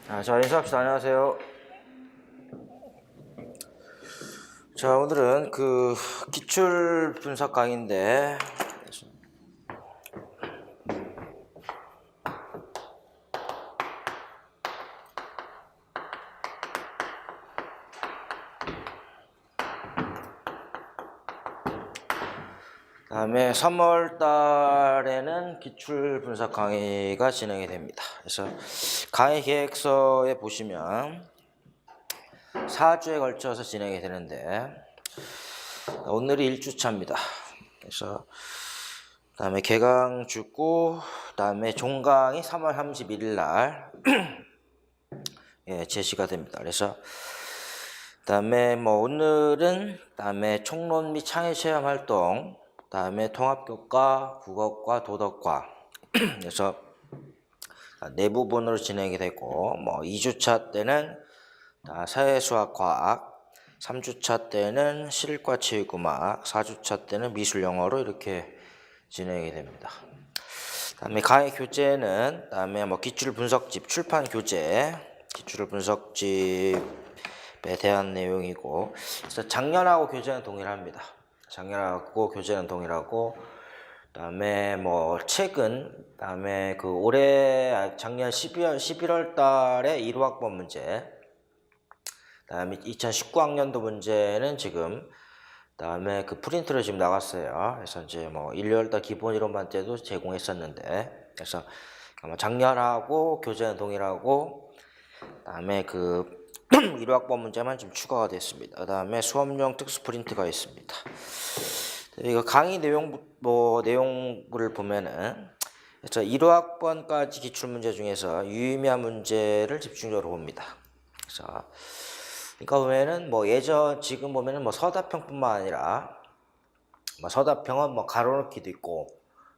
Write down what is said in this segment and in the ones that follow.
자, 인사합시다. 안녕하세요. 자, 오늘은 그 기출 분석 강의인데, 다음에 3월 달에는 기출 분석 강의가 진행이 됩니다. 그래서 강의 계획서에 보시면 4주에 걸쳐서 진행이 되는데, 오늘이 1주차입니다. 그래서 다음에 개강 주고, 다음에 종강이 3월 31일 날 제시가 됩니다. 그래서 다음에 오늘은 다음에 총론 및 창의 체험 활동, 다음에 통합교과, 국어과, 도덕과 그래서 네 부분으로 진행이 되고 2주차 때는 사회수학과학, 3주차 때는 실과 체육음악, 4주차 때는 미술영어로 이렇게 진행이 됩니다. 다음에 강의 교재는 다음에 기출 분석집, 출판 교재, 기출 분석집에 대한 내용이고, 그래서 작년하고 교재는 동일합니다. 작년하고 교재는 동일하고, 그다음에 최근, 그다음에 그 올해 작년 11월 달에 1호학번 문제, 그다음에 2019학년도 문제는 지금 그다음에 그 프린트로 지금 나갔어요. 그래서 이제 1, 2월달 기본 이론반 때도 제공했었는데, 그래서 작년하고 교재는 동일하고, 그다음에 그 1호학번 문제만 좀 추가가 됐습니다. 그다음에 수업용 특수 프린트가 있습니다. 이거 강의 내용을 보면은 1호학번까지 기출 문제 중에서 유의미한 문제를 집중적으로 봅니다. 그래서 그러니까 보면은 지금 보면은 서답형뿐만 아니라 서답형은 가로넣기도 있고,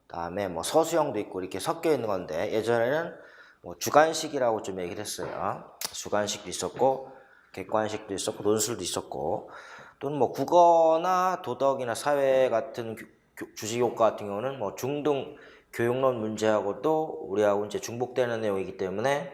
그다음에 서술형도 있고 이렇게 섞여 있는 건데, 예전에는 주관식이라고 좀 얘기를 했어요. 주관식도 있었고, 객관식도 있었고, 논술도 있었고, 또는 국어나 도덕이나 사회 같은 주식교과 같은 경우는 중등 교육론 문제하고도 우리하고 이제 중복되는 내용이기 때문에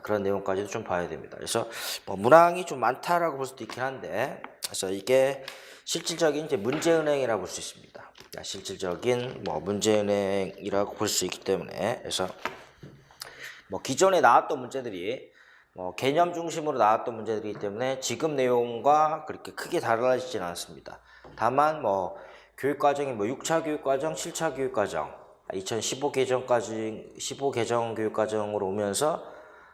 그런 내용까지도 좀 봐야 됩니다. 그래서 문항이 좀 많다라고 볼 수도 있긴 한데, 그래서 이게 실질적인 이제 문제은행이라고 볼 수 있습니다. 실질적인 문제은행이라고 볼 수 있기 때문에, 그래서 기존에 나왔던 문제들이 개념 중심으로 나왔던 문제들이기 때문에 지금 내용과 그렇게 크게 달라지진 않습니다. 다만 교육과정이 6차 교육과정, 7차 교육과정, 2015 개정까지 15 개정 교육과정으로 오면서,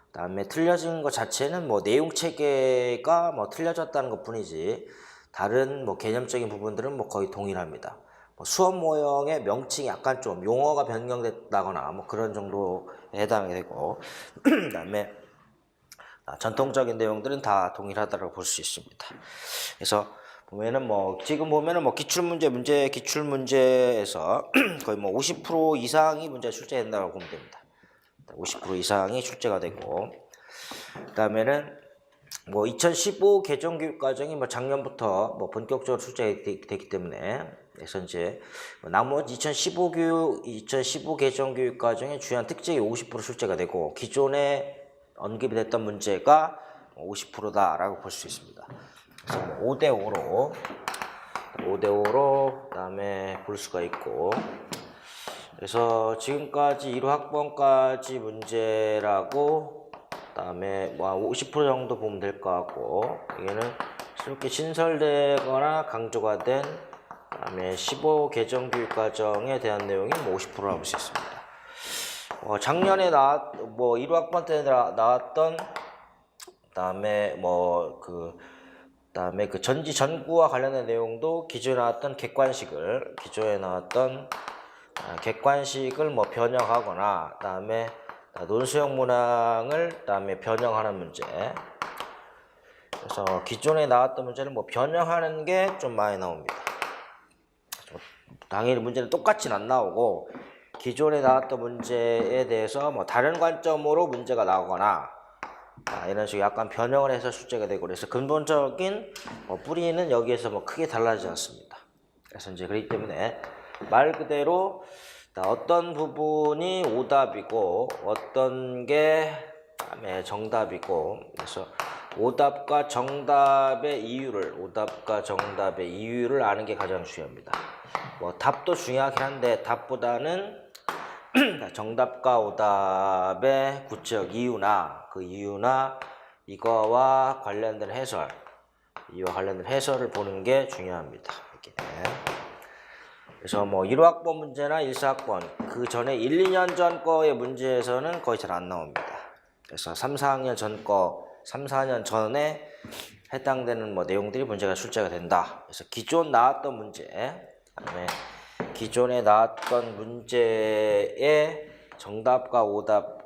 그다음에 틀려진 것 자체는 내용 체계가 틀려졌다는 것뿐이지 다른 개념적인 부분들은 거의 동일합니다. 수업 모형의 명칭이 약간 좀 용어가 변경됐다거나 그런 정도에 해당이 되고, 그다음에 전통적인 내용들은 다 동일하다고 볼 수 있습니다. 그래서 보면은 지금 보면은 기출 문제에서 거의 50% 이상이 문제 출제된다고 보면 됩니다. 50% 이상이 출제가 되고, 그다음에는 2015 개정 교육 과정이 작년부터 본격적으로 출제되기 때문에, 그래서 이제 나머지 2015 개정 교육 과정의 주요한 특징이 50% 출제가 되고, 기존에 언급이 됐던 문제가 50%다라고 볼 수 있습니다. 그래서 5대5로 그다음에 볼 수가 있고, 그래서 지금까지 1호학번까지 문제라고, 그다음에 50% 정도 보면 될 것 같고, 이게는 이렇게 신설되거나 강조가 된 그다음에 15 개정 교육 과정에 대한 내용이 50%라고 볼 수 있습니다. 작년에 1호학번 때 나왔던, 그다음에 그다음에 그 전지전구와 관련된 내용도 기존에 나왔던 객관식을 변형하거나, 그다음에 논술형 문항을 그다음에 변형하는 문제. 그래서 기존에 나왔던 문제는 변형하는 게 좀 많이 나옵니다. 당연히 문제는 똑같이는 안 나오고, 기존에 나왔던 문제에 대해서 다른 관점으로 문제가 나오거나 이런 식으로 약간 변형을 해서 출제가 되고, 그래서 근본적인 뿌리는 여기에서 크게 달라지지 않습니다. 그래서 이제 그렇기 때문에 말 그대로 어떤 부분이 오답이고 어떤 게 다음에 정답이고, 그래서 오답과 정답의 이유를 아는 게 가장 중요합니다. 뭐 답도 중요하긴 한데 답보다는 정답과 오답의 구체적 이유나 그 이유나 이거와 관련된 해설을 보는 게 중요합니다. 이렇게. 그래서 뭐 1학번 문제나 1사학번 그 전에 1, 2년 전 거의 문제에서는 거의 잘 안 나옵니다. 그래서 3, 4학년 전 거, 3, 4년 전에 해당되는 뭐 내용들이 문제가 출제가 된다. 그래서 기존 나왔던 문제, 그다음에 기존에 나왔던 문제의 정답과 오답에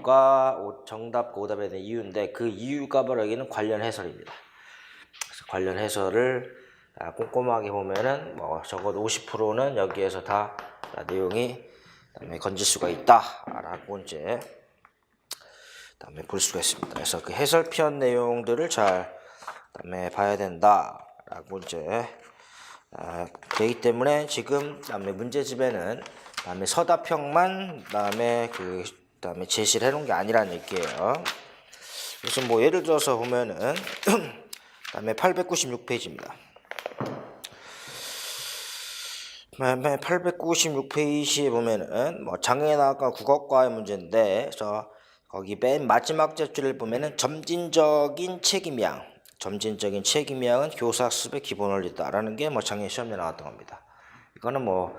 대한 이유인데 그 이유가 바로 여기는 관련 해설입니다. 그래서 관련 해설을 꼼꼼하게 보면은 뭐 적어도 50%는 여기에서 다 내용이 건질 수가 있다라고 이제 다음에 볼 수가 있습니다. 그래서 그 해설편 내용들을 잘 다음에 봐야 된다라고 이제 되기 때문에 지금 다음에 문제집에는 다음에 서답형만 다음에 제시를 해놓은 게 아니라는 얘기예요. 그래서 뭐 예를 들어서 보면은 다음에 896페이지입니다. 896페이지에 보면은 뭐 장애인학과 국어과의 문제인데, 그래서 거기 맨 마지막 줄을 보면은 점진적인 책임량은 교사 학습의 기본 원리다라는 게 뭐 작년 시험에 나왔던 겁니다. 이거는 뭐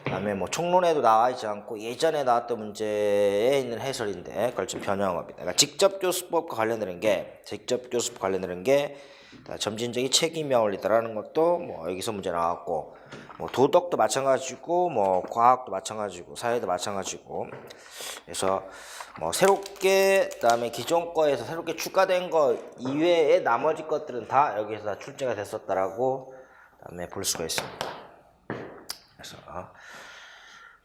그다음에 뭐 총론에도 나와 있지 않고 예전에 나왔던 문제에 있는 해설인데 그걸 좀 변형한 겁니다. 그러니까 직접 교수법과 관련되는 게 점진적인 책임량 원리다라는 것도 뭐 여기서 문제 나왔고, 뭐 도덕도 마찬가지고 뭐 과학도 마찬가지고 사회도 마찬가지고, 그래서 뭐 새롭게 그다음에 기존 거에서 새롭게 추가된 거 이외의 나머지 것들은 다 여기서 다 출제가 됐었다라고 그다음에 볼 수가 있습니다. 그래서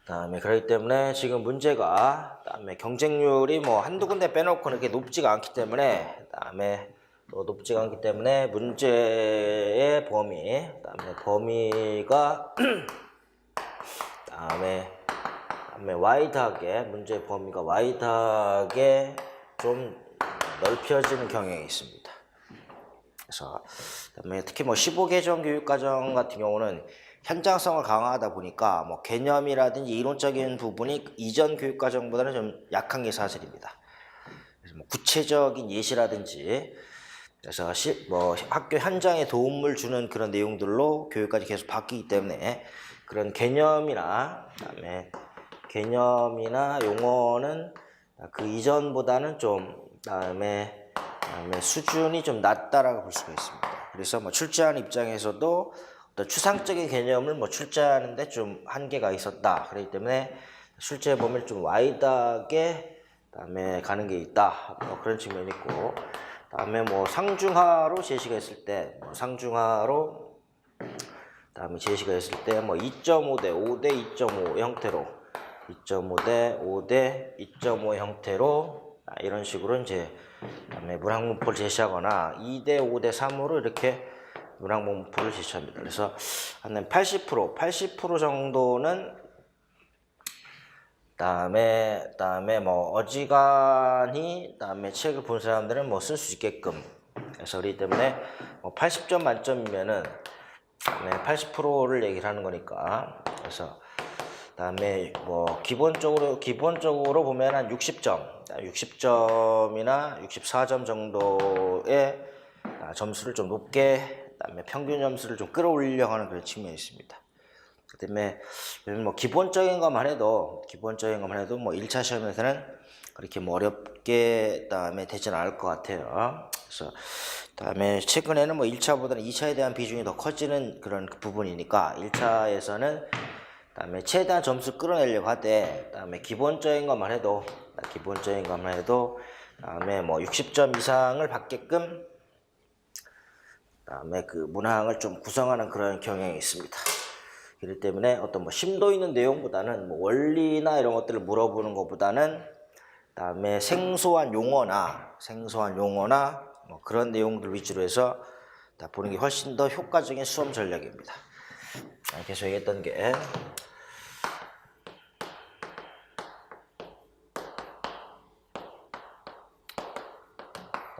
그다음에 그렇기 때문에 지금 문제가 그다음에 경쟁률이 뭐 한두 군데 빼놓고 이렇게 높지가 않기 때문에 문제의 그다음에 범위가 그다음에 문제의 범위가 와이드하게 좀 넓혀지는 경향이 있습니다. 그래서 그다음에 특히 뭐 15개정 교육과정 같은 경우는 현장성을 강화하다 보니까 뭐 개념이라든지 이론적인 부분이 이전 교육과정보다는 좀 약한 게 사실입니다. 그래서 뭐 구체적인 예시라든지, 그래서 뭐 학교 현장에 도움을 주는 그런 내용들로 교육까지 계속 바뀌기 때문에 그런 개념이나 용어는 그 이전보다는 좀 그다음에 수준이 좀 낮다라고 볼 수가 있습니다. 그래서 뭐 출제하는 입장에서도 어떤 추상적인 개념을 뭐 출제하는데 좀 한계가 있었다. 그렇기 때문에 출제 범위를 좀 와이드하게 그다음에 가는 게 있다. 뭐 그런 측면이 있고, 그다음에 뭐 상중하로 제시가 있을 때, 그다음에 제시가 있을 때 뭐 2.5 대 5 대 2.5 형태로, 2.5 대 5 대 2.5 형태로 이런 식으로 이제 그다음에 문항문포를 제시하거나 2 대 5 대 3으로 이렇게 문항문포를 제시합니다. 그래서 한 80% 정도는 그다음에 뭐 어지간히 그다음에 책을 본 사람들은 뭐 쓸 수 있게끔, 그래서 그렇기 때문에 뭐 80점 만점이면은 80%를 얘기를 하는 거니까, 그래서 그다음에 뭐 기본적으로 보면 한 60점이나 64점 정도의 점수를 좀 높게, 그다음에 평균 점수를 좀 끌어올리려고 하는 그런 측면이 있습니다. 그다음에 뭐 기본적인 것만 해도 뭐 1차 시험에서는 그렇게 뭐 어렵게 그다음에 되지는 않을 것 같아요. 그래서 그다음에 최근에는 뭐 1차보다는 2차에 대한 비중이 더 커지는 그런 부분이니까 1차에서는 그다음에 최대한 점수 끌어내려고 하되, 그다음에 기본적인 것만 해도 그다음에 뭐 60점 이상을 받게끔 그다음에 그 문항을 좀 구성하는 그런 경향이 있습니다. 그렇기 때문에 어떤 뭐 심도 있는 내용보다는 뭐 원리나 이런 것들을 물어보는 것보다는 그다음에 생소한 용어나 뭐 그런 내용들 위주로 해서 다 보는 게 훨씬 더 효과적인 수험 전략입니다. 계속 얘기했던 게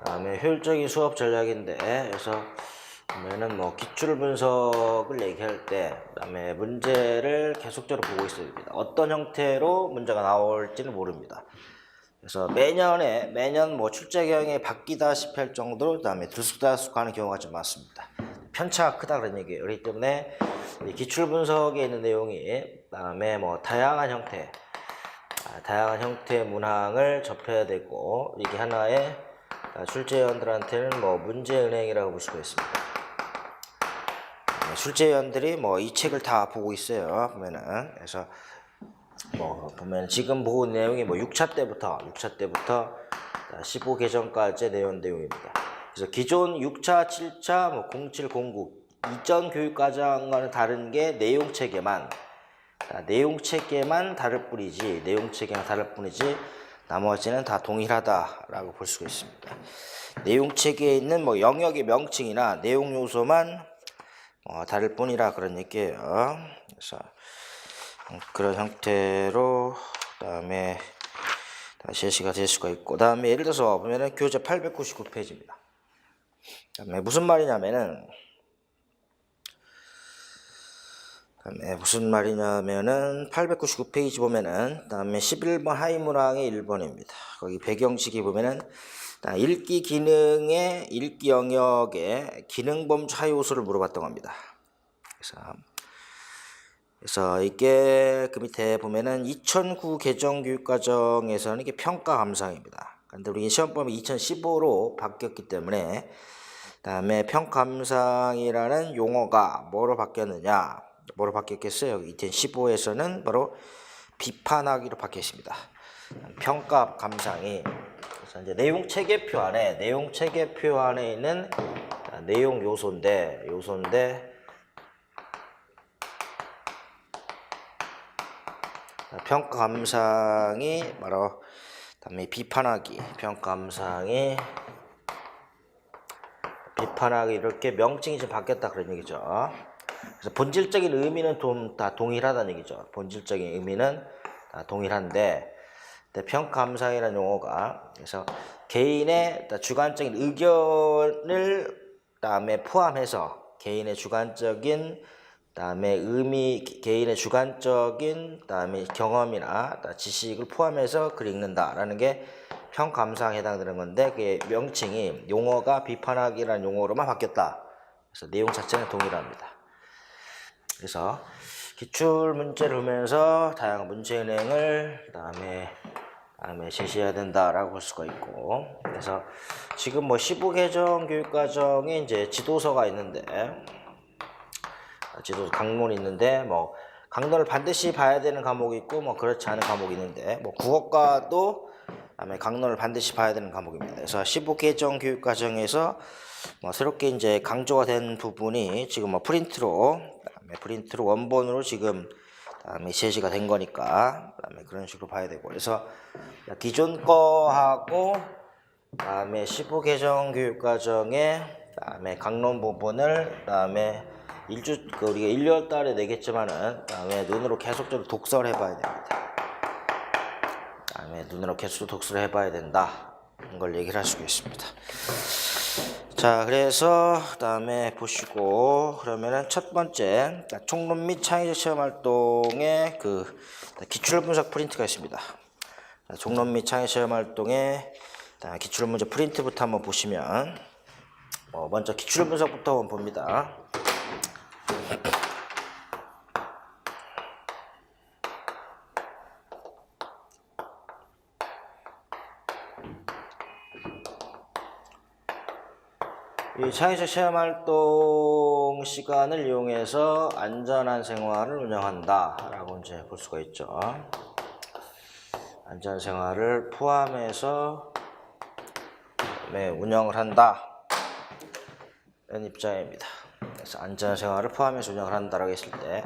그다음에 효율적인 수업 전략인데, 그래서 보면은 뭐 기출 분석을 얘기할 때, 그다음에 문제를 계속적으로 보고 있어야 됩니다. 어떤 형태로 문제가 나올지는 모릅니다. 그래서 매년 뭐 출제 경향이 바뀌다시피 할 정도로, 그다음에 들쑥날쑥하는 경우가 좀 많습니다. 편차가 크다 그런 얘기예요. 그렇기 때문에 이 기출 분석에 있는 내용이, 그다음에 뭐 다양한 형태의 문항을 접해야 되고, 이게 하나의 출제위원들한테는 뭐 문제은행이라고 볼 수가 있습니다. 출제위원들이 뭐 이 책을 다 보고 있어요. 보면은. 그래서 뭐 보면 지금 본 내용이 뭐 6차 때부터 15 개정까지의 내용입니다. 그래서 기존 6차, 7차, 뭐 07, 09 이전 교육과정과는 다른 게 내용 체계만 다를 뿐이지, 나머지는 다 동일하다라고 볼 수가 있습니다. 내용 체계에 있는 뭐 영역의 명칭이나 내용 요소만 다를 뿐이라 그런 얘기예요. 그래서 그런 형태로 그다음에 제시가 될 수가 있고, 그다음에 예를 들어서 보면은 교재 899페이지입니다. 그다음에 무슨 말이냐면은 899페이지 보면은 그다음에 11번 하위 문항의 1번입니다. 거기 배경식이 보면은 읽기 기능의 읽기 영역의 기능 범주 하위 요소를 물어봤던 겁니다. 그래서 이게 그 밑에 보면은 2009 개정 교육과정에서는 이게 평가 감상입니다. 근데 우리 시험범위 2015로 바뀌었기 때문에, 그다음에 평가 감상이라는 용어가 뭐로 바뀌었겠어요? 2015에서는 바로 비판하기로 바뀌었습니다. 평가 감상이, 그래서 이제 내용 체계표 안에 있는 내용 요소인데 평가 감상이 바로 그다음에 비판하기 이렇게 명칭이 좀 바뀌었다 그런 얘기죠. 그래서 본질적인 의미는 다 동일하다는 얘기죠. 본질적인 의미는 다 동일한데, 평가 감상이라는 용어가 그래서 개인의 주관적인 의견을 그다음에 포함해서 개인의 주관적인 그다음에 경험이나 지식을 포함해서 글 읽는다라는 게 평가 감상에 해당되는 건데, 그 명칭이 용어가 비판하기라는 용어로만 바뀌었다. 그래서 내용 자체는 동일합니다. 그래서 기출 문제를 보면서 다양한 문제은행을 그다음에 제시해야 된다라고 볼 수가 있고, 그래서 지금 뭐 15 개정 교육과정에 이제 지도서가 있는데, 지도서 강론이 있는데, 뭐 강론을 반드시 봐야 되는 과목이 있고 뭐 그렇지 않은 과목이 있는데, 뭐 국어과도 그다음에 강론을 반드시 봐야 되는 과목입니다. 그래서 15 개정 교육과정에서 뭐 새롭게 이제 강조가 된 부분이 지금 뭐 프린트로 원본으로 지금 그다음에 제시가 된 거니까, 그다음에 그런 식으로 봐야 되고, 그래서 기존 거하고 그다음에 15 개정 교육과정의 그다음에 강론 부분을 그다음에 우리가 1월 달에 내겠지만은 그다음에 눈으로 계속적으로 독서를 해봐야 됩니다. 이걸 얘기를 할 수가 있습니다. 자, 그래서 그다음에 보시고, 그러면은 첫 번째 총론 및 창의적 체험 활동의 그 기출 분석 프린트가 있습니다. 총론 및 창의적 체험 활동의 기출 문제 프린트부터 한번 보시면, 먼저 기출 분석부터 한번 봅니다. 이 창의적 체험활동 시간을 이용해서 안전한 생활을 운영한다 라고 이제 볼 수가 있죠. 안전한 생활을 포함해서 운영을 한다 이런 입장입니다. 그래서 안전한 생활을 포함해서 운영을 한다라고 했을 때,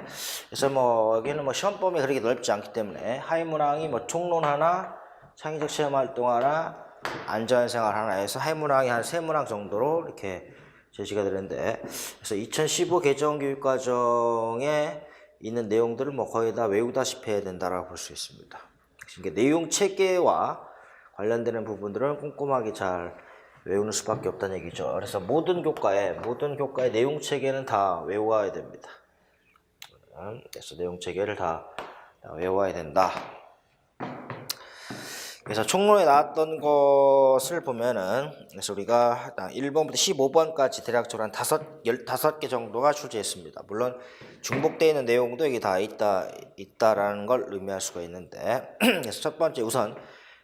그래서 뭐 여기는 뭐 시험 범위 그렇게 넓지 않기 때문에 하위 문항이 뭐 총론 하나, 창의적 체험활동 하나, 안전한 생활 하나 해서 하위 문항이 한 3문항 정도로 이렇게 제시가 되는데, 그래서 2015 개정 교육과정에 있는 내용들을 뭐 거의 다 외우다시피 해야 된다라고 볼 수 있습니다. 그러니까 내용 체계와 관련되는 부분들은 꼼꼼하게 잘 외우는 수밖에 없다는 얘기죠. 그래서 모든 교과의 내용 체계는 다 외워야 됩니다. 그래서 내용 체계를 다 외워야 된다. 그래서 총론에 나왔던 것을 보면은, 그래서 우리가 1번부터 15번까지 대략적으로 한 15개 정도가 출제했습니다. 물론 중복되어 있는 내용도 여기 다 있다라는 걸 의미할 수가 있는데, 그래서 첫 번째 우선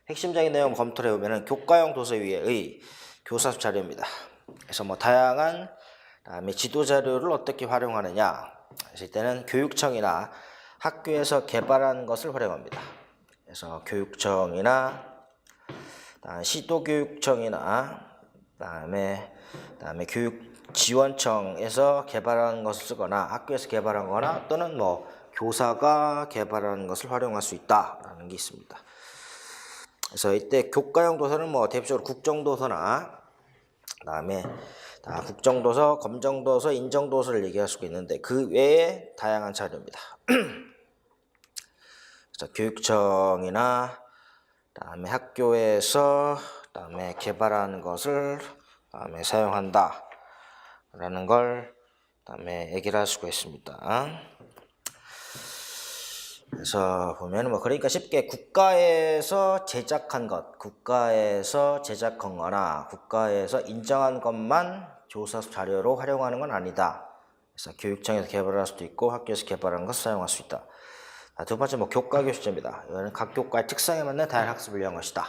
핵심적인 내용 검토를 해보면은 교과용 도서 위의 교사수 자료입니다. 그래서 뭐 다양한 다음에 지도 자료를 어떻게 활용하느냐 했을 때는 교육청이나 학교에서 개발한 것을 활용합니다. 그래서 교육청이나 시도교육청이나 그다음에 교육지원청에서 개발한 것을 쓰거나 학교에서 개발한 거나 또는 뭐 교사가 개발한 것을 활용할 수 있다라는 게 있습니다. 그래서 이때 교과용 도서는 뭐 대표적으로 국정도서나 그다음에 국정도서, 검정도서, 인정도서를 얘기할 수가 있는데 그 외에 다양한 자료입니다. 그래서 교육청이나 그다음에 학교에서 그다음에 개발하는 것을 그다음에 사용한다라는 걸 그다음에 얘기를 할 수가 있습니다. 그래서 보면은 뭐 그러니까 쉽게 국가에서 제작한 것, 국가에서 제작한 거나 국가에서 인정한 것만 조사 자료로 활용하는 건 아니다. 그래서 교육청에서 개발할 수도 있고 학교에서 개발한 것을 사용할 수 있다. 두 번째 뭐 교과 교수제입니다. 이거는 각 교과의 특성에 맞는 다양한 학습을 위한 것이다.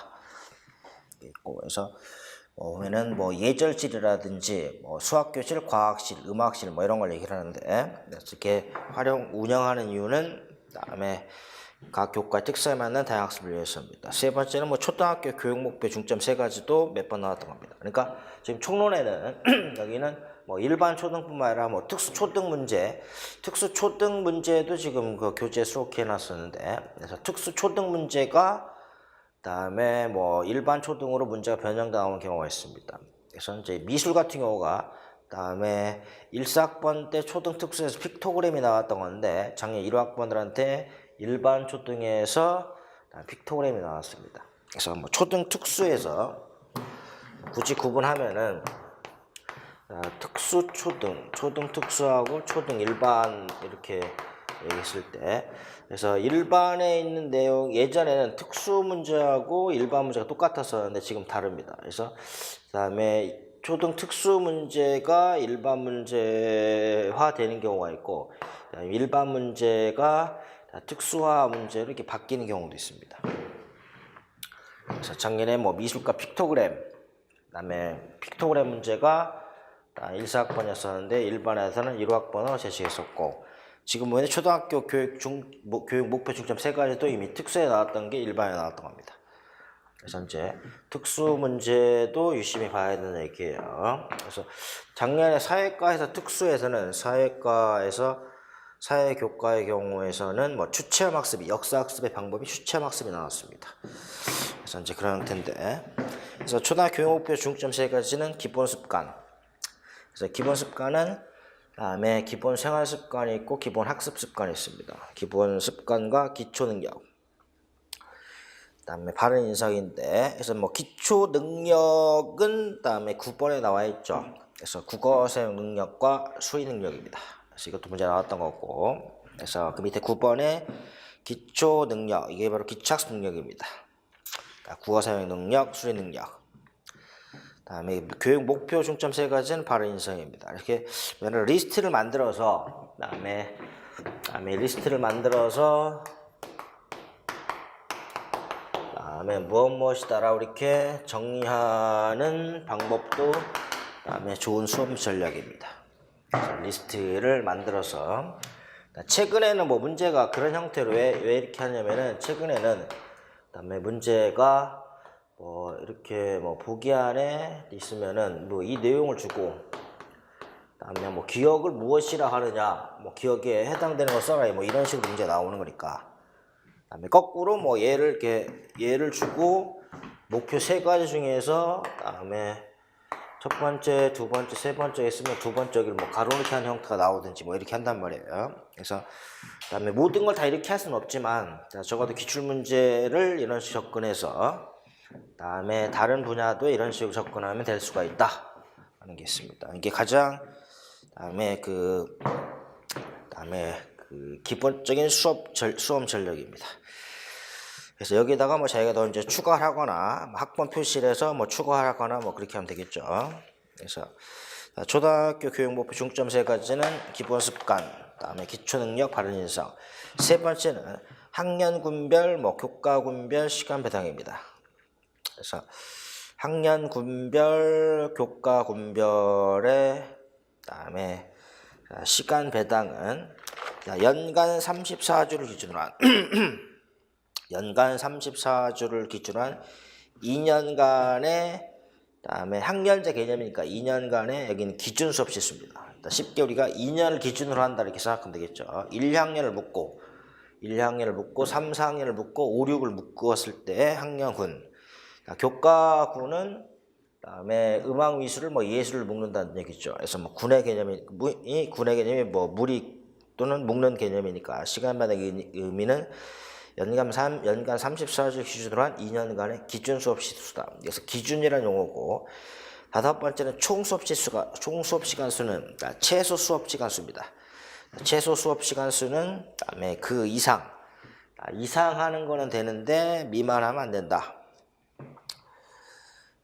있고 그래서 보면은 뭐 예절실이라든지 뭐 수학교실, 과학실, 음악실 뭐 이런 걸 얘기를 하는데 이렇게 운영하는 이유는 그다음에 각 교과의 특성에 맞는 다양한 학습을 위해서입니다. 세 번째는 뭐 초등학교 교육 목표 중점 세 가지도 몇 번 나왔던 겁니다. 그러니까 지금 총론에는 여기는 뭐 일반 초등뿐만 아니라 뭐 특수 초등 문제도 지금 그 교재에 수록해 놨었는데 그래서 특수 초등 문제가 그다음에 뭐 일반 초등으로 문제가 변형당하는 경우가 있습니다. 그래서 이제 미술 같은 경우가 그다음에 1사학번 때 초등 특수에서 픽토그램이 나왔던 건데 작년 1학번들한테 일반 초등에서 픽토그램이 나왔습니다. 그래서 뭐 초등 특수에서 굳이 구분하면은 특수 초등 특수하고 초등 일반 이렇게 얘기했을 때 그래서 일반에 있는 내용 예전에는 특수 문제하고 일반 문제가 똑같았었는데 지금 다릅니다. 그래서 그다음에 초등 특수 문제가 일반 문제화 되는 경우가 있고 일반 문제가 특수화 문제로 이렇게 바뀌는 경우도 있습니다. 그래서 작년에 뭐 미술과 픽토그램 그다음에 픽토그램 문제가 1사학번이었었는데 일반에서는 1학번으로 제시했었고 지금 보면 초등학교 교육 목표 중점 세 가지도 이미 특수에 나왔던 게 일반에 나왔던 겁니다. 그래서 이제 특수 문제도 유심히 봐야 되는 얘기예요. 그래서 작년에 사회과에서 특수에서는 사회교과의 경우에서는 뭐 추체험 학습이 역사학습의 방법이 추체험 학습이 나왔습니다. 그래서 이제 그런 형태인데 그래서 초등학교 교육 목표 중점 세 가지는 기본 습관. 그래서 기본 습관은 다음에 기본 생활 습관이 있고 기본 학습 습관이 있습니다. 기본 습관과 기초 능력. 그다음에 바른 인상인데 그래서 뭐 기초 능력은 다음에 9번에 나와 있죠. 그래서 국어 사용 능력과 수의 능력입니다. 그래서 이것도 문제 나왔던 거고. 그래서 그 밑에 9번에 기초 능력 이게 바로 기초학습 능력입니다. 그러니까 국어 사용 능력, 수의 능력. 다음에 교육 목표 중점 세 가지는 바른 인성입니다. 이렇게 리스트를 만들어서 그다음에 리스트를 만들어서 그다음에 무엇이다라고 이렇게 정리하는 방법도 그다음에 좋은 수업 전략입니다. 리스트를 만들어서 최근에는 뭐 문제가 그런 형태로 왜 이렇게 하냐면은 최근에는 그다음에 문제가 뭐 이렇게 뭐 보기 안에 있으면은 뭐 이 내용을 주고 그다음에 뭐 기억을 무엇이라 하느냐 뭐 기억에 해당되는 거 써라 뭐 이런 식으로 문제 나오는 거니까 그다음에 거꾸로 뭐 예를 주고 목표 세 가지 중에서 그다음에 첫 번째, 두 번째, 세 번째 있으면 두 번째를 뭐 가로넣기 하는 형태가 나오든지 뭐 이렇게 한단 말이에요. 그래서 그다음에 모든 걸 다 이렇게 할 수는 없지만 적어도 기출 문제를 이런 식으로 접근해서 다음에 다른 분야도 이런 식으로 접근하면 될 수가 있다 하는 게 있습니다. 이게 가장 다음에 그 기본적인 수업 전력입니다. 그래서 여기다가 뭐 자기가 더 이제 추가하거나 학번 표시를 해서 뭐 추가하거나 뭐 그렇게 하면 되겠죠. 그래서 초등학교 교육목표 중점 세 가지는 기본 습관, 다음에 기초 능력, 바른 인성. 세 번째는 학년군별, 뭐 교과군별 시간 배당입니다. 그래서 학년군별, 교과군별의 다음에 시간 배당은 연간 34주를 기준으로 한 연간 34주를 기준으로 한 2년간의 다음에 학년제 개념이니까 2년간의 여기는 기준 수업 시수입니다. 쉽게 우리가 2년을 기준으로 한다 이렇게 생각하면 되겠죠. 1학년을 묶고 3, 4학년을 묶고 5, 6을 묶었을 때 학년군. 교과군은 다음에 음악 미술을 뭐 예술을 묶는다는 얘기죠. 그래서 뭐 군의 개념이 뭐 무리 또는 묶는 개념이니까 시간마다의 의미는 연간 34주 기준으로 한 2년간의 기준 수업 시수다. 그래서 기준이라는 용어고, 다섯 번째는 총 수업 시간 수는 최소 수업 시간 수입니다. 최소 수업 시간 수는 다음에 그 이상 하는 거는 되는데 미만하면 안 된다.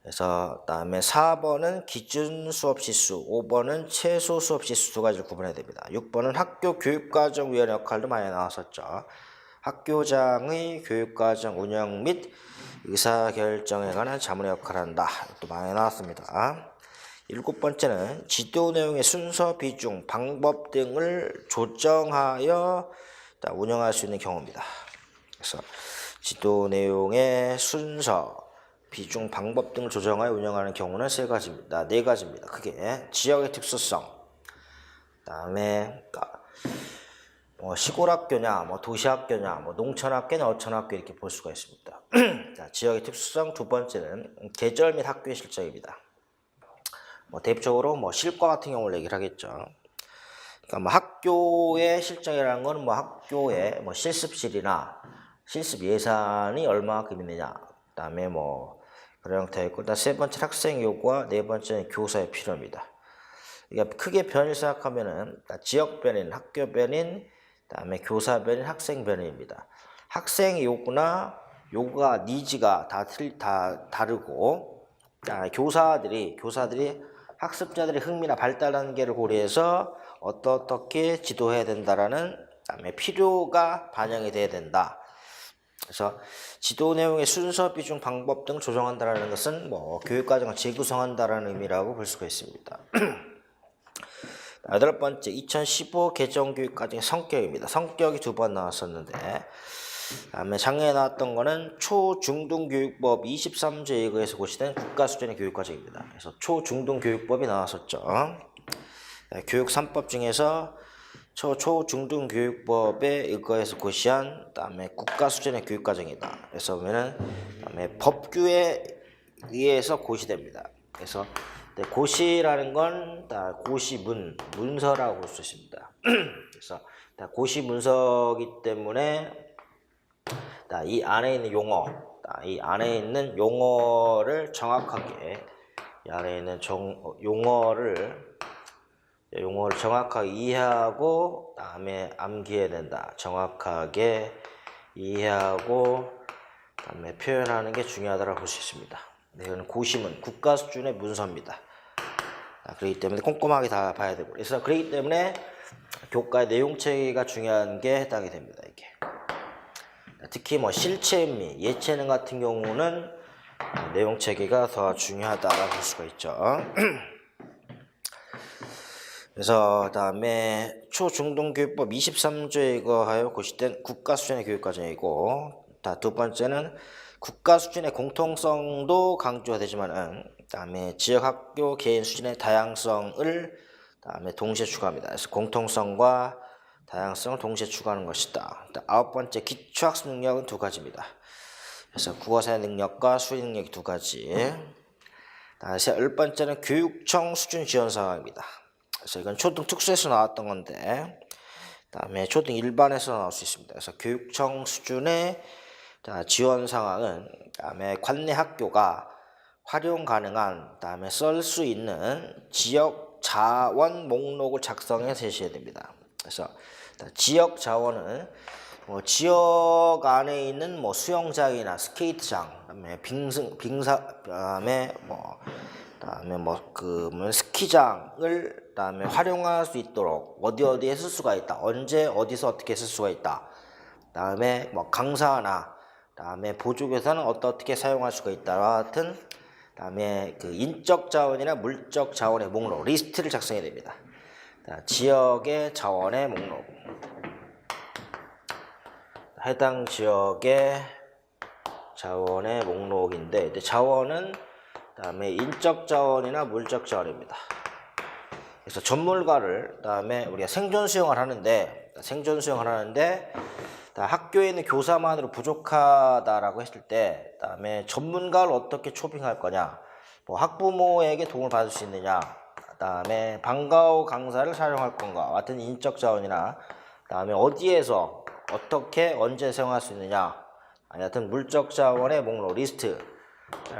그래서 다음에 4번은 기준 수업 시수, 5번은 최소 수업 시수 두 가지를 구분해야 됩니다. 6번은 학교 교육과정위원회 역할도 많이 나왔었죠. 학교장의 교육과정 운영 및 의사결정에 관한 자문의 역할을 한다. 또 많이 나왔습니다. 7번째는 지도 내용의 순서, 비중, 방법 등을 조정하여 운영할 수 있는 경우입니다. 그래서 지도 내용의 순서, 비중, 방법 등을 조정하여 운영하는 경우는 네 가지입니다. 크게 지역의 특수성, 그다음에 뭐 시골 학교냐, 뭐 도시 학교냐, 뭐 농촌 학교냐, 어촌 학교 이렇게 볼 수가 있습니다. 자, 지역의 특수성. 두 번째는 계절 및 학교의 실정입니다. 뭐 대표적으로 뭐 실과 같은 경우를 얘기를 하겠죠. 그러니까 뭐 학교의 실정이라는 거는 뭐 학교의 뭐 실습실이나 실습 예산이 얼마만큼 있느냐, 그다음에 뭐 그런 형태가 있고, 세 번째 학생 요구와 네 번째는 교사의 필요입니다. 그러니까 크게 변을 생각하면은 지역 변인, 학교 변인, 그다음에 교사 변인, 학생 변인입니다. 학생 요구나 요구가 니즈가 다 다르고, 교사들이 학습자들의 흥미나 발달 단계를 고려해서 어떻게 지도해야 된다라는 그다음에 필요가 반영이 돼야 된다. 그래서 지도 내용의 순서, 비중, 방법 등을 조정한다라는 것은 뭐 교육과정을 재구성한다라는 의미라고 볼 수가 있습니다. 8번째 2015 개정교육과정의 성격입니다. 성격이 두 번 나왔었는데, 다음에 작년에 나왔던 거는 초중등교육법 23조에 의거해서 고시된 국가 수준의 교육과정입니다. 그래서 초중등교육법이 나왔었죠. 교육 3법 중에서 초중등교육법에 의거해서 고시한 다음에 국가 수준의 교육과정이다. 그래서 보면은 다음에 법규에 의해서 고시됩니다. 그래서 고시라는 건 고시 문서라고 볼 수 있습니다. 그래서 고시 문서이기 때문에 이 안에 있는 용어를 정확하게, 용어를 정확하게 이해하고 다음에 암기해야 된다. 정확하게 이해하고 다음에 표현하는 게 중요하다고 볼 수 있습니다. 이건 고시문, 국가 수준의 문서입니다. 그렇기 때문에 꼼꼼하게 다 봐야 되고, 그래서 그렇기 때문에 교과의 내용체계가 중요한 게 해당이 됩니다. 이게 특히 뭐 실체음미, 예체능 같은 경우는 내용체계가 더 중요하다고 볼 수가 있죠. 그래서 다음에 초중등교육법 23조에 의거하여 고시된 국가 수준의 교육과정이고, 두 번째는 국가 수준의 공통성도 강조가 되지만은 다음에 지역 학교 개인 수준의 다양성을 다음에 동시에 추가합니다. 그래서 공통성과 다양성을 동시에 추가하는 것이다. 9번째 기초학습 능력은 두 가지입니다. 그래서 국어사의 능력과 수리 능력이 두 가지. 10번째는 교육청 수준 지원 상황입니다. 그래서 이건 초등 특수에서 나왔던 건데, 다음에 초등 일반에서 나올 수 있습니다. 그래서 교육청 수준의 자, 지원 상황은 다음에 관내 학교가 활용 가능한 다음에 쓸 수 있는 지역 자원 목록을 작성해 제시해야 됩니다. 그래서 지역 자원은 지역 안에 있는 수영장이나 스케이트장, 그다음에 그다음에 스키장을 그다음에 활용할 수 있도록 어디에 쓸 수가 있다. 언제 어디서 어떻게 쓸 수가 있다. 그다음에 강사나 그다음에 보조교사는 어떻게 사용할 수가 있다 같은 그다음에 그 인적 자원이나 물적 자원의 목록 리스트를 작성해야 됩니다. 자, 지역의 자원의 목록. 해당 지역의 자원의 목록인데 자원은 그다음에 인적 자원이나 물적 자원입니다. 그래서 전문가를 그다음에 우리가 생존 수영을 하는데 학교에 있는 교사만으로 부족하다라고 했을 때 그다음에 전문가를 어떻게 초빙할 거냐, 학부모에게 도움을 받을 수 있느냐, 그다음에 방과후 강사를 사용할 건가 같은 인적 자원이나 그다음에 어디에서 어떻게 언제 사용할 수 있느냐, 하여튼 물적 자원의 목록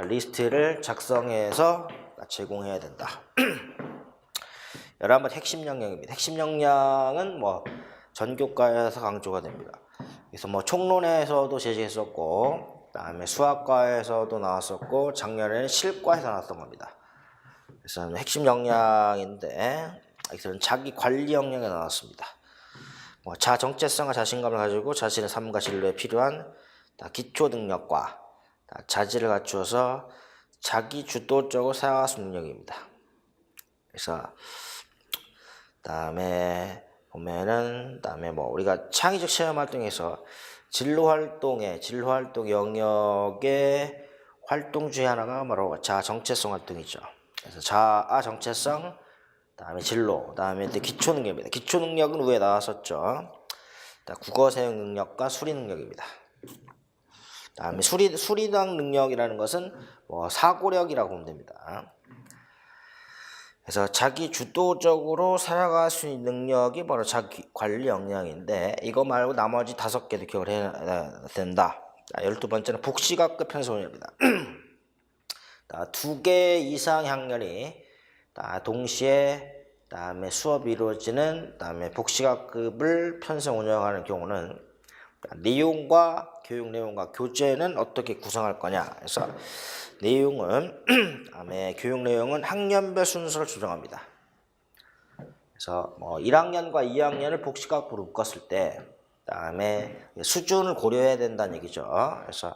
리스트를 작성해서 제공해야 된다. 11번 핵심 역량입니다. 핵심 역량은 전 교과에서 강조가 됩니다. 그래서 총론에서도 제시했었고, 그다음에 수학과에서도 나왔었고, 작년에는 실과에서 나왔던 겁니다. 그래서 핵심 역량인데 여기서는 자기 관리 역량이 나왔습니다. 자정체성과 자신감을 가지고 자신의 삶과 진로에 필요한 기초 능력과 자질을 갖추어서 자기 주도적으로 살아갈 수 있는 능력입니다. 그래서 그다음에 보면은 우리가 창의적 체험 활동에서 진로 활동 영역의 활동 중에 하나가 바로 자아 정체성 활동이죠. 그래서 자아 정체성, 그다음에 진로, 그다음에 기초 능력입니다. 기초 능력은 위에 나왔었죠. 국어 사용 능력과 수리 능력입니다. 그다음에 수리당 능력이라는 것은 사고력이라고 보면 됩니다. 그래서 자기 주도적으로 살아갈 수 있는 능력이 바로 자기 관리 역량인데 이거 말고 나머지 5개도 기억을 해야 된다. 12번째는 복식학급 편성입니다. 2개 이상 학년이 동시에 그다음에 수업이 이루어지는 그다음에 복식학급을 편성 운영하는 경우는 내용과 교육 내용과 교재는 어떻게 구성할 거냐. 그래서 내용은 다음에 교육 내용은 학년별 순서를 조정합니다. 그래서 1학년과 2학년을 복식학부로 묶었을 때 그다음에 수준을 고려해야 된다는 얘기죠. 그래서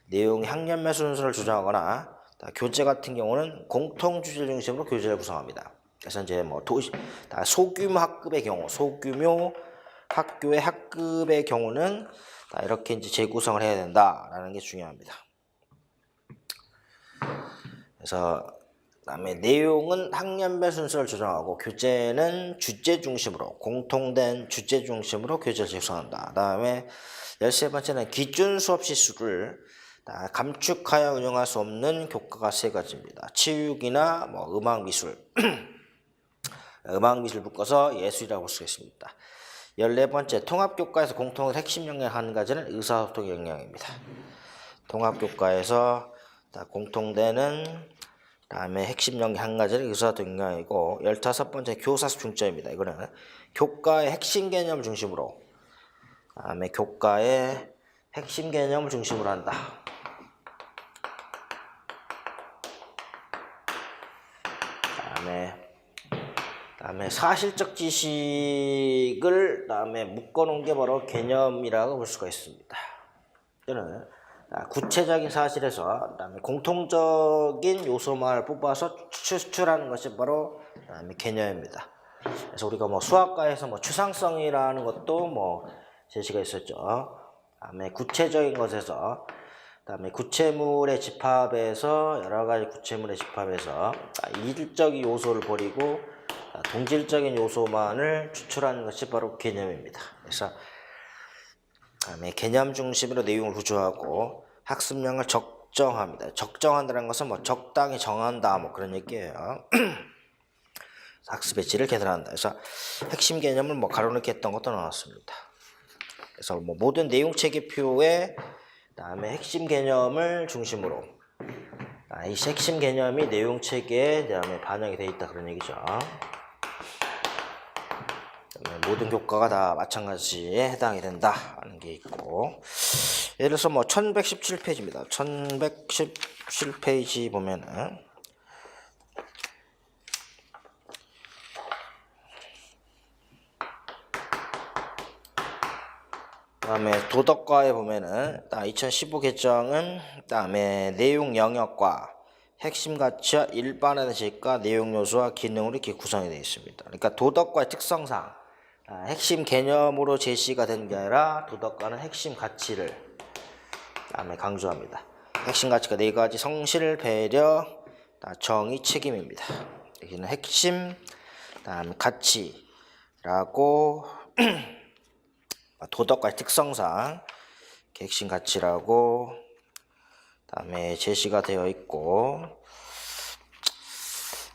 내용이 학년별 순서를 조정하거나 교재 같은 경우는 공통 주제 중심으로 교재를 구성합니다. 그래서 이제 소규모 학급의 경우, 소규모 학교의 학급의 경우는 이렇게 이제 재구성을 해야 된다라는 게 중요합니다. 그래서 그다음에 내용은 학년별 순서를 조정하고 교재는 주제 중심으로 공통된 주제 중심으로 교재를 제공한다. 그다음에 13번째는 기준 수업 시수를 감축하여 운영할 수 없는 교과가 3가지입니다. 체육이나 음악 미술 음악 미술 묶어서 예술이라고 볼 수가 있습니다. 14번째 통합교과에서 공통의 핵심 역량 한 가지는 의사소통 역량입니다. 통합교과에서 공통되는 다음에 핵심 역량 한 가지는 의사소통 역량이고 15번째 교사수 중점입니다. 이거는 교과의 핵심 개념을 중심으로 다음에 교과의 핵심 개념을 중심으로 한다. 다음에 사실적 지식을 다음에 묶어놓은 게 바로 개념이라고 볼 수가 있습니다. 이는 구체적인 사실에서 그다음에 공통적인 요소만을 뽑아서 추출하는 것이 바로 개념입니다. 그래서 우리가 수학과에서 추상성이라는 것도 제시가 있었죠. 다음에 구체적인 것에서 그다음에 구체물의 집합에서 여러 가지 구체물의 집합에서 이질적인 요소를 버리고 동질적인 요소만을 추출하는 것이 바로 개념입니다. 그래서 다음에 개념 중심으로 내용을 구조하고 학습량을 적정합니다. 적정한다는 것은 적당히 정한다 그런 얘기예요. 학습의 질을 개선한다. 그래서 핵심 개념을 가로넣기 했던 것도 나왔습니다. 그래서 모든 내용 체계표에 다음에 핵심 개념을 중심으로 이 핵심 개념이 내용 체계에 그다음에 반영이 되어 있다 그런 얘기죠. 모든 교과가 다 마찬가지에 해당이 된다 하는 게 있고, 예를 들어서 뭐 1117페이지입니다. 1117페이지 보면은 다음에 도덕과에 보면은 2015 개정은 다음에 내용 영역과 핵심 가치와 일반화된 지식과 내용 요소와 기능으로 이렇게 구성이 되어 있습니다. 그러니까 도덕과의 특성상 핵심 개념으로 제시가 된 게 아니라 도덕과는 핵심 가치를 다음에 강조합니다. 핵심 가치가 네 가지: 성실, 배려, 정의, 책임입니다. 여기는 핵심, 다음 가치라고 도덕과의 특성상 핵심 가치라고 다음에 제시가 되어 있고,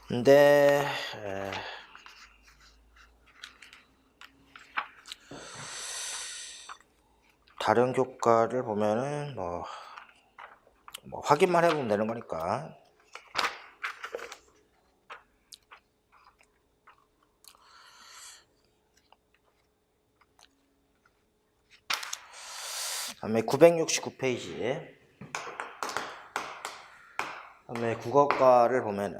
근데 다른 교과를 보면은 뭐 확인만 해보면 되는 거니까. 다음에 969페이지에 다음에 국어과를 보면은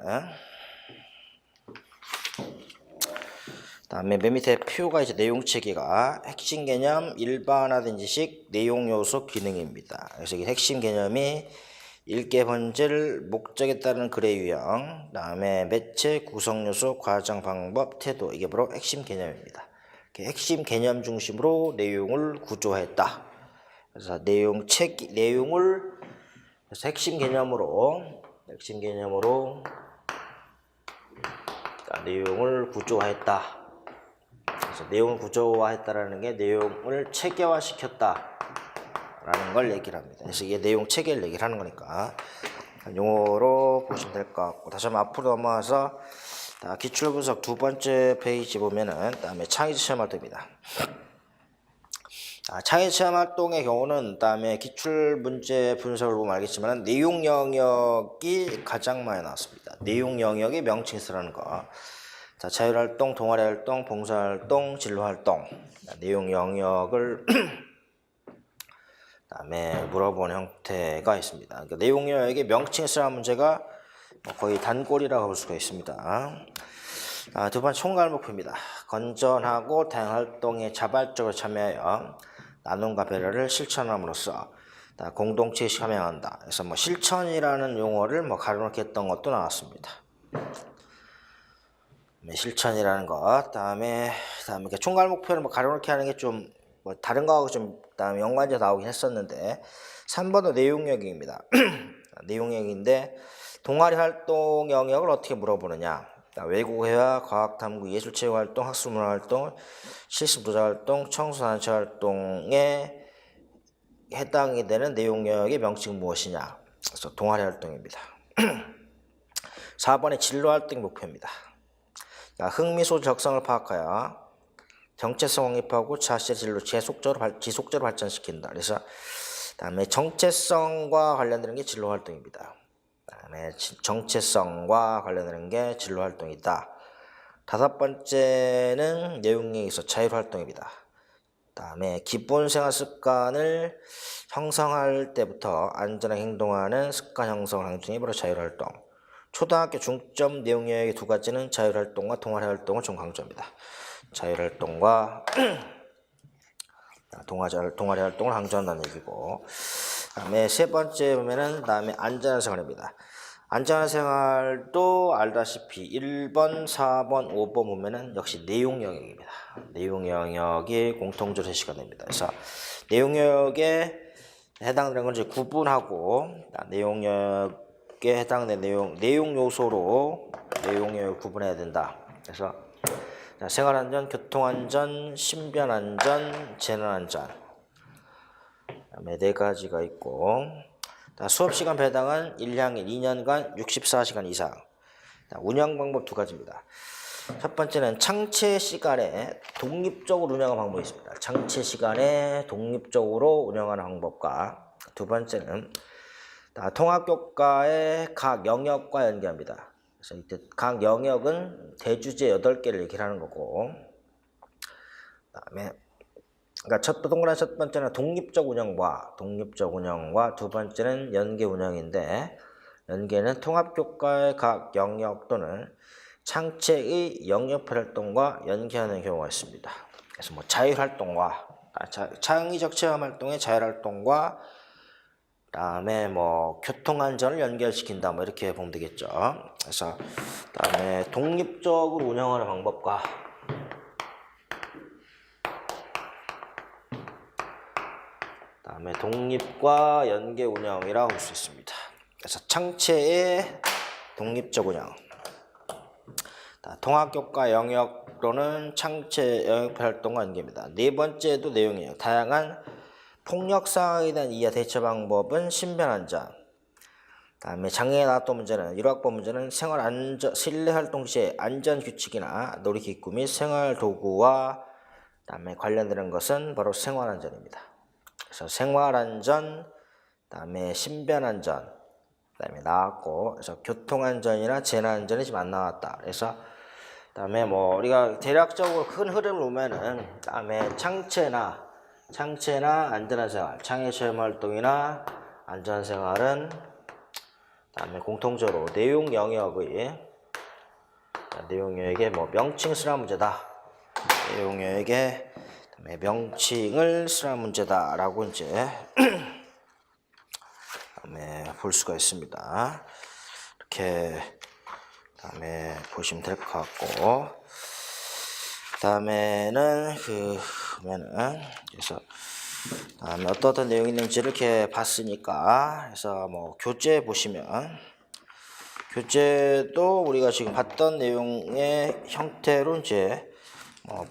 다음에 맨 밑에 표가 이제 내용 체계가 핵심 개념, 일반화된 지식, 내용 요소, 기능입니다. 그래서 이 핵심 개념이 읽게 본질, 목적에 따른 글의 유형, 다음에 매체, 구성 요소, 과정 방법, 태도, 이게 바로 핵심 개념입니다. 핵심 개념 중심으로 내용을 구조했다. 그래서 내용을 그래서 핵심 개념으로 내용을 구조화했다. 그래서 내용을 구조화했다라는 게 내용을 체계화시켰다라는 걸 얘기를 합니다. 그래서 이게 내용 체계를 얘기를 하는 거니까 용어로 보시면 될 것 같고, 다시 한번 앞으로 넘어와서 기출 분석 두 번째 페이지 보면은 다음에 창의적 체험 활동입니다. 창의적 체험 활동의 경우는 다음에 기출 문제 분석을 보면 알겠지만 내용 영역이 가장 많이 나왔습니다. 내용 영역의 명칭 쓰라는 거. 자, 자율활동, 동아리활동, 봉사활동, 진로활동. 내용 영역을 다음에 물어본 형태가 있습니다. 그러니까 내용 영역의 명칭 쓰라는 문제가 거의 단골이라고 볼 수가 있습니다. 두 번째 총괄 목표입니다. 건전하고 다양한 활동에 자발적으로 참여하여 나눔과 배려를 실천함으로써 공동체에 함양한다. 그래서 뭐 실천이라는 용어를 가로놓게 했던 것도 나왔습니다. 실천이라는 것. 다음에 총괄 목표를 가로놓게 하는 게 좀 다른 거하고 좀 다음에 연관지어 나오긴 했었는데, 3번은 내용 영역입니다. 내용 영역인데 동아리 활동 영역을 어떻게 물어보느냐? 외국회화, 과학탐구, 예술체육활동, 학술문화활동, 실습도자활동, 청소단체활동에 해당이 되는 내용 영역의 명칭은 무엇이냐? 그래서 동아리 활동입니다. 4번의 진로활동 목표입니다. 흥미소질 적성을 파악하여 정체성 확립하고 자신의 진로 지속적으로 발전시킨다. 그래서 다음에 정체성과 관련되는 게 진로활동입니다. 다음에 정체성과 관련되는 게 진로활동이다. 다섯 번째는 내용에서 자율활동입니다. 다음에 기본 생활 습관을 형성할 때부터 안전하게 행동하는 습관 형성을 하는 중이 바로 자율활동. 초등학교 중점 내용 영역의 두 가지는 자율활동과 동아리 활동을 좀 강조합니다. 자율활동과 동아리 활동을 강조한다는 얘기고, 다음에 세 번째 보면은 다음에 안전한 생활입니다. 안전한 생활도 알다시피 1번, 4번, 5번 보면은 역시 내용 영역입니다. 내용 영역이 공통적으로 제시가 됩니다. 그래서 내용 영역에 해당되는 건 이제 구분하고 내용 영역에 해당되는 내용 요소로 내용 영역을 구분해야 된다. 그래서 생활안전, 교통안전, 신변안전, 재난안전, 그다음에 네 가지가 있고, 수업시간 배당은 1학년 2년간 64시간 이상. 운영 방법 두 가지입니다. 첫 번째는 창체 시간에 독립적으로 운영하는 방법이 있습니다. 창체 시간에 독립적으로 운영하는 방법과 두 번째는 통합교과의 각 영역과 연계합니다. 그래서 이때 각 영역은 대주제 8개를 얘기를 하는 거고, 그다음에 그러니까 동그란 첫 번째는 독립적 운영과 두 번째는 연계 운영인데, 연계는 통합교과의 각 영역 또는 창체의 영역 활동과 연계하는 경우가 있습니다. 그래서 뭐 자율활동과 창의적 체험 활동의 자율활동과 그다음에 뭐 교통안전을 연결시킨다 뭐 이렇게 보면 되겠죠. 그래서 그다음에 독립적으로 운영하는 방법과 그다음에 독립과 연계 운영이라고 볼 수 있습니다. 그래서 창체의 독립적 운영, 통합교과 영역로는 창체 영역 활동과 연계입니다. 네 번째도 내용이에요. 다양한 폭력 상황에 대한 이해 대처 방법은 신변안전. 다음에 장애에 나왔던 문제는 1학번 문제는 생활 안전 실내 활동 시에 안전 규칙이나 놀이기구 및 생활 도구와 다음에 관련되는 것은 바로 생활 안전입니다. 그래서 생활 안전, 다음에 신변 안전, 그다음에 나왔고, 그래서 교통 안전이나 재난 안전이 지금 안 나왔다. 그래서 그다음에 뭐 우리가 대략적으로 큰 흐름을 보면은 그다음에 창체나 안전한 생활, 창의 체험 활동이나 안전한 생활은 그다음에 공통적으로 내용 영역의 뭐 명칭 쓰라 문제다. 내용 영역에 명칭을 쓰라 문제다라고 이제 볼 수가 있습니다. 이렇게 다음에 보시면 될 것 같고, 다음에는 보면은 그래서 다음에 어떤 내용이 있는지를 이렇게 봤으니까, 그래서 뭐 교재 보시면 교재도 우리가 지금 봤던 내용의 형태로 이제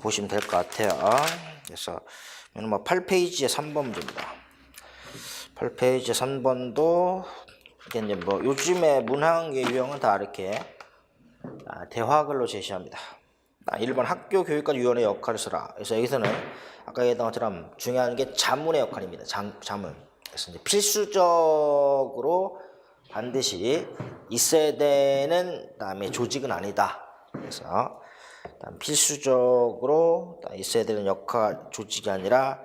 보시면 될 것 같아요. 그래서 뭐 8페이지에 3번 문제입니다. 8페이지 3번도 이제 뭐 요즘에 문항의 유형은 다 이렇게 대화글로 제시합니다. 1번 학교 교육과위원회 역할을 쓰라. 그래서 여기서는 아까 얘기했던 것처럼 중요한 게 자문의 역할입니다. 자문. 그래서 이제 필수적으로 반드시 있어야 되는 그다음에 조직은 아니다. 그래서 필수적으로 있어야 되는 조직이 아니라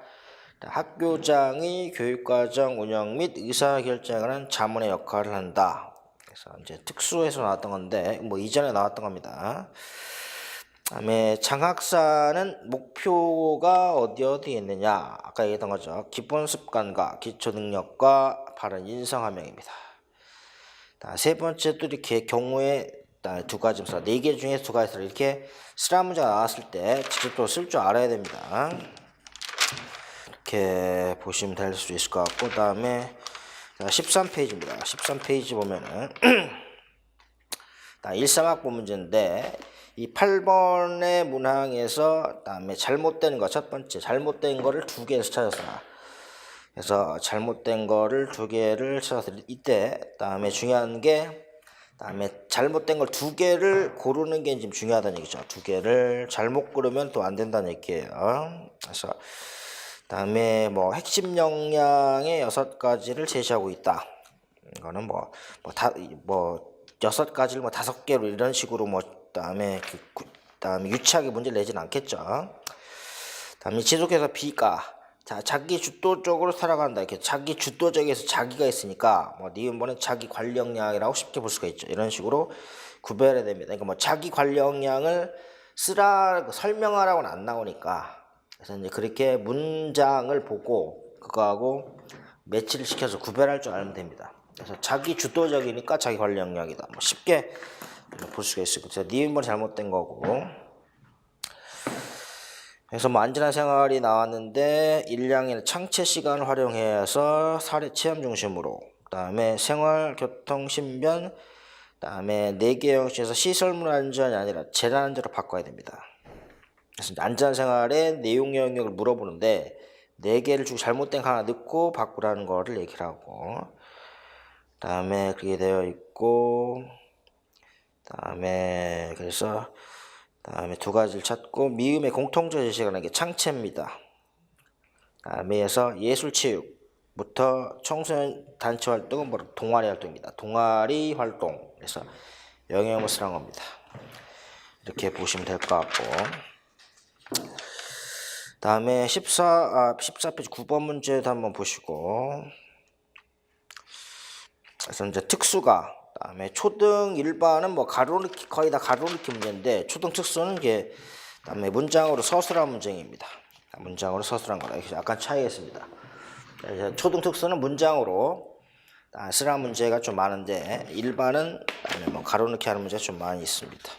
학교장이 교육과정 운영 및 의사결정하는 자문의 역할을 한다. 그래서 이제 특수에서 나왔던 건데 뭐 이전에 나왔던 겁니다. 그다음에 장학사는 목표가 어디 있느냐, 아까 얘기했던 거죠. 기본 습관과 기초 능력과 바른 인성함양입니다. 세 번째도 이렇게 경우에 두 가지, 네 개 중에 두 가지를 이렇게 쓰라 문제가 나왔을 때 직접적으로 쓸 줄 알아야 됩니다. 이렇게 보시면 될 수 있을 것 같고, 그다음에 13페이지입니다. 13페이지 보면은 1~3학번 문제인데 이 8번의 문항에서 그다음에 잘못된 거, 첫 번째 잘못된 거를 두 개에서 찾았어요. 그래서 잘못된 거를 두 개를 찾아서 이때 그다음에 중요한 게 그다음에 잘못된 걸 두 개를 고르는 게 지금 중요하다는 얘기죠. 두 개를 잘못 고르면 또 안 된다는 얘기예요. 그래서 그다음에 뭐 핵심 역량의 6가지를 제시하고 있다. 이거는 뭐 6가지를 뭐 5개로 이런 식으로 뭐 그다음에 유치하게 문제를 내지는 않겠죠. 다음에 지속해서 B가 자기 주도적으로 살아간다. 이렇게 자기 주도적에서 자기가 있으니까 뭐 니은번은 자기 관력량이라고 쉽게 볼 수가 있죠. 이런 식으로 구별해야 됩니다. 그러니까 뭐 자기 관력량을 설명하라고는 안 나오니까, 그래서 이제 그렇게 문장을 보고 그거하고 매치를 시켜서 구별할 줄 알면 됩니다. 그래서 자기 주도적이니까 자기 관력량이다. 뭐 쉽게 볼 수가 있어요. 그래서 니은번이 잘못된 거고. 그래서 뭐 안전한 생활이 나왔는데 1학년에 창체 시간을 활용해서 사례 체험 중심으로, 그다음에 생활, 교통, 신변, 그다음에 4개 영역에서 시설물 안전이 아니라 재난 안전으로 바꿔야 됩니다. 그래서 안전한 생활의 내용 영역을 물어보는데 4개를 주고 잘못된 거 하나 넣고 바꾸라는 거를 얘기를 하고, 그다음에 그게 되어 있고, 그다음에 그래서 다음에 두 가지를 찾고 미음의 공통적 제시가 나는 게 창체입니다. 다음에서 예술체육, 부터 청소년 단체 활동은 바로 동아리 활동입니다. 동아리 활동. 그래서 영역을 쓰라는 겁니다. 이렇게 보시면 될 것 같고. 다음에 14페이지 9번 문제도 한번 보시고. 그래서 이제 특수가, 다음에 초등 일반은 뭐 가로넣기, 거의 다 가로넣기 문제인데, 초등 특수는 이게, 다음에 문장으로 서술한 문제입니다. 문장으로 서술한 거라. 약간 차이가 있습니다. 초등 특수는 문장으로 쓰라는 문제가 좀 많은데, 일반은 뭐 가로넣기 하는 문제가 좀 많이 있습니다.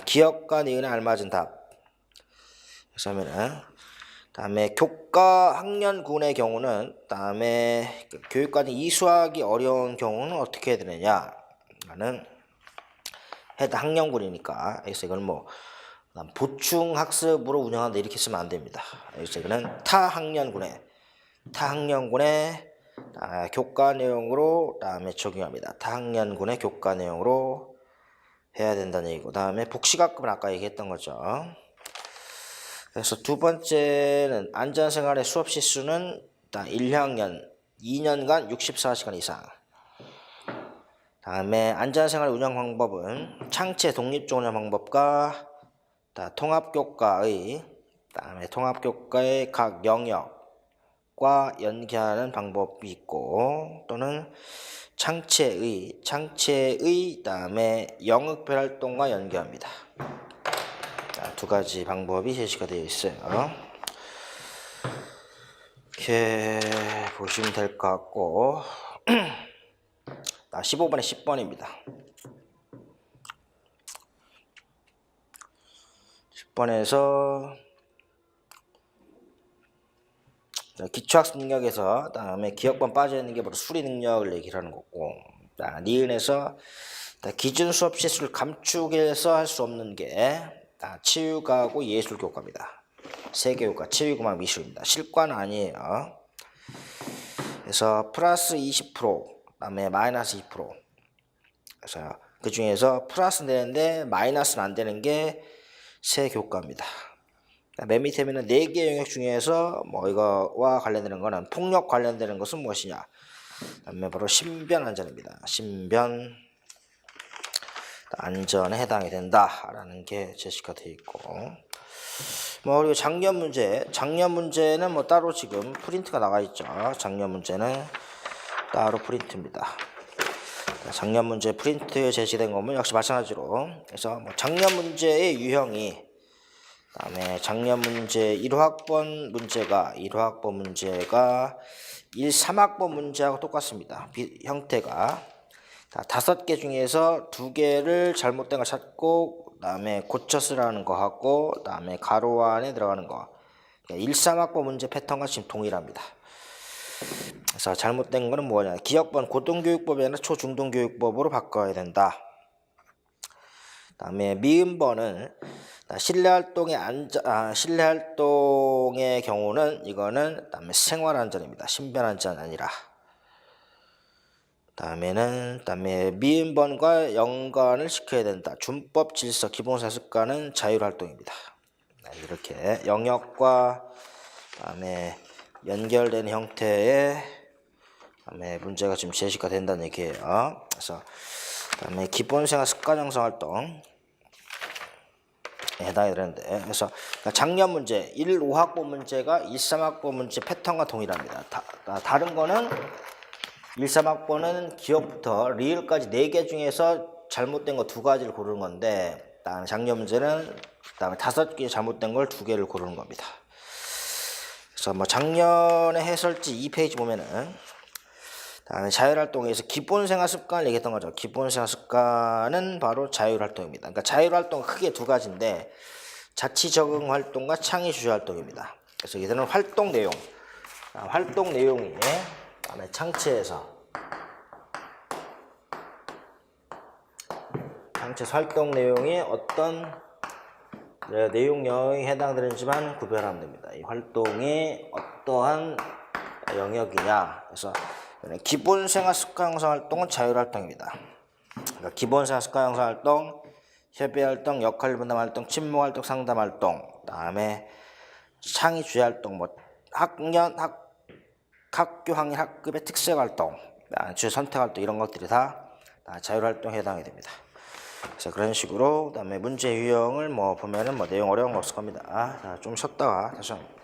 기억과 니은에 알맞은 답. 그래서 하면은, 다음에 교과 학년군의 경우는, 다음에 교육과정 이수하기 어려운 경우는 어떻게 해야 되느냐? 라는 해당 학년군이니까. 그래서 이건 뭐 보충 학습으로 운영한다 이렇게 쓰면 안 됩니다. 그래서 이거는 타 학년군의 교과 내용으로 다음에 적용합니다. 타 학년군의 교과 내용으로 해야 된다는 얘기고, 다음에 복식학급은 아까 얘기했던 거죠. 그래서 두 번째는 안전생활의 수업 시수는 1학년 2년간 64시간 이상. 다음에 안전생활 운영 방법은 창체 독립적 운영 방법과 통합교과의 각 영역과 연계하는 방법이 있고, 또는 창체의 다음에 영역별 활동과 연계합니다. 두 가지 방법이 제시가 되어 있어요. 이렇게 보시면 될 것 같고 15번에 10번입니다. 10번에서 기초학습 능력에서 다음에 기억번 빠져있는 게 바로 수리 능력을 얘기를 하는 거고, 니은에서 기준 수업 실수를 감축해서 할 수 없는 게 치유과하고 예술교과입니다. 세 교과, 치유과만 미술입니다. 실과는 아니에요. 그래서 플러스 20%, 그다음에 마이너스 2%. 그래서 그 중에서 플러스 되는데 마이너스는 안 되는 게 세 교과입니다. 맨 밑에 있는 4개 영역 중에서 뭐 이거와 관련되는 거는 폭력 관련되는 것은 무엇이냐? 그다음에 바로 신변 안전입니다. 신변 안전에 해당이 된다라는 게 제시가 되어 있고, 뭐 그리고 작년 문제는 뭐 따로 지금 프린트가 나가 있죠. 작년 문제는 따로 프린트입니다. 작년 문제 프린트에 제시된 거면 역시 마찬가지로, 그래서 뭐 작년 문제의 유형이, 그다음에 작년 문제 1학번 문제가 1, 3학번 문제하고 똑같습니다. 형태가 5개 중에서 2개를 잘못된 걸 찾고, 그다음에 고쳐 쓰라는 거 하고, 그다음에 가로 안에 들어가는 거. 1, 3학번 문제 패턴과 지금 동일합니다. 그래서 잘못된 거는 뭐냐? 기억번 고등교육법이 아니라 초중등교육법으로 바꿔야 된다. 그다음에 미음번은 실내활동의 경우는 이거는 그다음에 생활안전입니다. 신변안전 아니라. 다음에 미음번과 연관을 시켜야 된다. 준법, 질서, 기본사, 습관은 자율활동입니다. 이렇게 영역과 다음에 연결된 형태의 다음에 문제가 지금 제시가 된다는 얘기예요. 그래서 다음에 기본생활 습관 형성 활동 해당이 되는데, 그래서 작년 문제 1, 5학번 문제가 1, 3학번 문제 패턴과 동일합니다. 다른 거는 1, 3학번은 기억부터 리을까지 4개 중에서 잘못된 거 2가지를 고르는 건데, 다음에 작년 문제는 다음에 5개 잘못된 걸 2개를 고르는 겁니다. 그래서 뭐 작년에 해설지 2페이지 보면은 다음에 자율활동에서 기본생활 습관을 얘기했던 거죠. 기본생활 습관은 바로 자율활동입니다. 그러니까 자율활동은 크게 2가지인데 자치 적응 활동과 창의 주체 활동입니다. 그래서 이들은 활동 내용이 다음에 창체에서 활동 내용이 어떤 내용 영역에 해당되는지만 구별하면 됩니다. 이 활동이 어떠한 영역이냐. 그래서 기본생활 습관 형성 활동은 자율활동입니다. 그러니까 기본생활 습관 형성 활동, 협의활동, 역할 분담 활동, 친목활동, 상담활동, 다음에 창의 주의 활동, 뭐 학교 학년 학급의 특색 활동, 주요 선택 활동 이런 것들이 다 자율 활동에 해당이 됩니다. 그래서 그런 식으로 그다음에 문제 유형을 뭐 보면은 뭐 내용 어려운 거 없을 겁니다. 자, 좀 쉬었다가 다시 합니다.